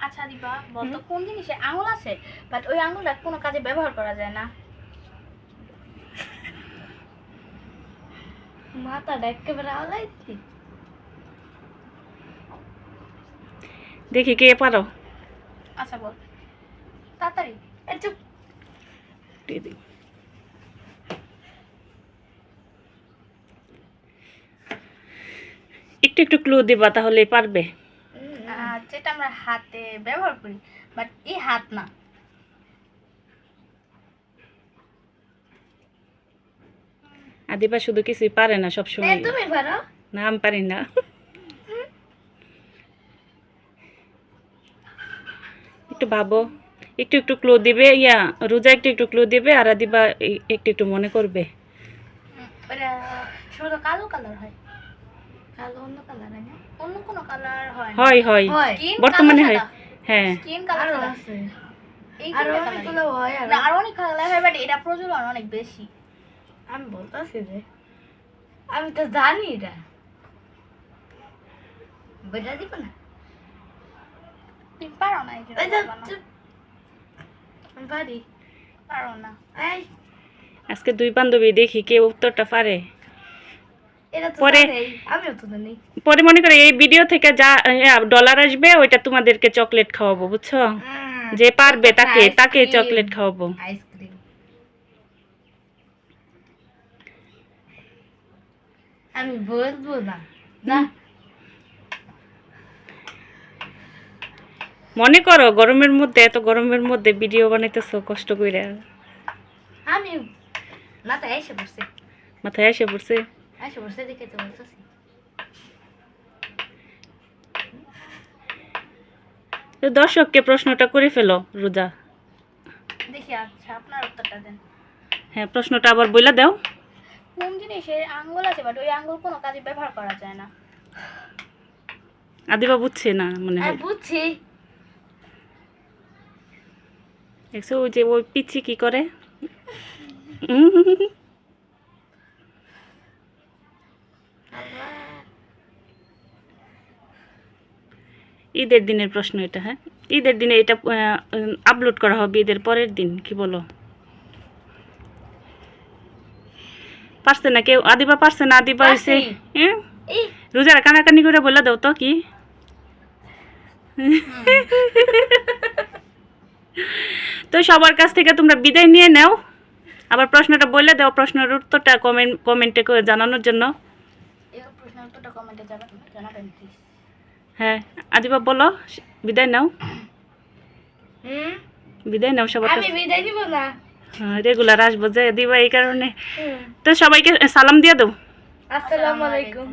আচ্ছা দিবা বলতো কোন জিনিসে আঙুল আছে বাট ওই আঙুলটা কোনো কাজে ব্যবহার করা যায় না? মাথাটা একেবারে আলাইছি। দেখি কে পারো। আচ্ছা বল তাড়াতাড়ি। চুপ। একটু একটু ক্লু দিবা তাহলে পারবে। যেটা আমরা হাতে ব্যবহার করি বাট এই হাত না। আদিবা শুধু কিছুই পারে না সবসময়। তুমি পারো না আমি পারি না। একটু ভাবো, একটু একটু ক্লু দিবে। রোজা একটু একটু ক্লু দিবে আর আদিবা একটু একটু মনে করবে। ওটা শুধু কালো কালার হয়। কালো অন্য কালার হয় না? অন্য কোনো কালার হয় না? হয় বর্তমানে হয়। হ্যাঁ স্কিন কালার আছে। এই কালারগুলো হয় আর অনেক কালার হয় বাট এটা প্রচলন অনেক বেশি। আমি বলতাছি যে আমি তো জানি এটা। বলে দিব না? তুমি পারো না? আমি পারো না। আজকে দুই বান্ধবী দেখি কে উত্তরটা পারে। পরে মনে করে এই ভিডিও থেকে যা ডলার আসবে ওইটা তোমাদেরকে চকলেট খাওয়াবো, বুঝছো? যে পারবে তাকে তাকে চকলেট খাওয়াবো। আইসক্রিম আমি বলবো না। মনে করো গরমের মধ্যে, এত গরমের মধ্যে ভিডিও বানাইতেছো কষ্ট করে। আমি মাথায় এসে পড়ছে। মাথায় এসে পড়ছে দেখে তো বলতেছি। দর্শককে প্রশ্নটা করে ফেলো রোজা। দেখি আচ্ছা আপনার উত্তরটা দেন। হ্যাঁ প্রশ্নটা আবার বইলা দাও। কোন জিনিসের আঙ্গুল আছে বাট ওই আঙ্গুল কোনো কাজে ব্যবহার করা যায় না? আদিবা বুঝছে না মনে হয়। বুঝছি। দেখছো ওই যে ওই পিচ্ছি কি করে। ঈদের দিনের প্রশ্ন এটা। হ্যাঁ ঈদের দিনে এটা আপলোড করা হবে ঈদের পরের দিন। কি বলো? পারছে না কেউ? আদিবা পারছে না? আদিবা হয়েছে রোজার কানাকানি করে বলে দাও তো কি। তো সবার কাছ থেকে তোমরা বিদায় নিয়ে নাও। আবার প্রশ্নটা বলে দাও, প্রশ্নের উত্তরটা কমেন্টে জানানোর জন্য। হ্যাঁ আদিবা বলো, বিদায় নাও। বিদায় নাও সবার কাছে। আমি বিদায় দিব না, রেগুলার আসবো যে দিবা এই কারণে। তো সবাইকে সালাম দিয়ে দাও। আসসালামু আলাইকুম।